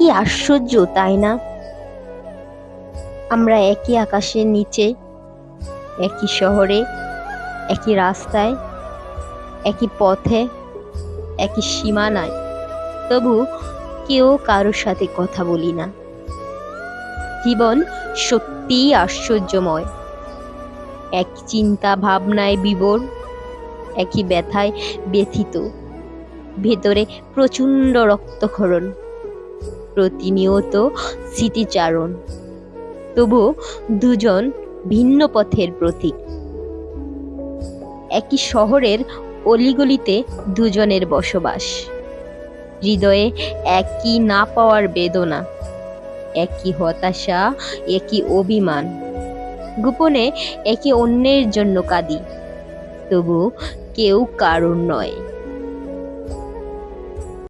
কি আশ্চর্য, তাই না? আমরা একই আকাশের নিচে, একই শহরে, একই রাস্তায়, একই পথে, একই সীমানায়, তবু কেউ কারোর সাথে কথা বলি না। জীবন সত্যিই আশ্চর্যময়। এক চিন্তা ভাবনায় বিভোর, একই ব্যথায় ব্যথিত, ভেতরে প্রচণ্ড রক্তক্ষরণ, প্রতিনিয়ত স্মৃতিচারণ, তবু দুজন ভিন্ন পথের প্রতীক। একই শহরের অলিগলিতে দুজনের বসবাস, হৃদয়ে একই না পাওয়ার বেদনা, একই হতাশা, একই অভিমান, গোপনে একে অন্যের জন্য কাঁদি, তবু কেউ কারণ নয়।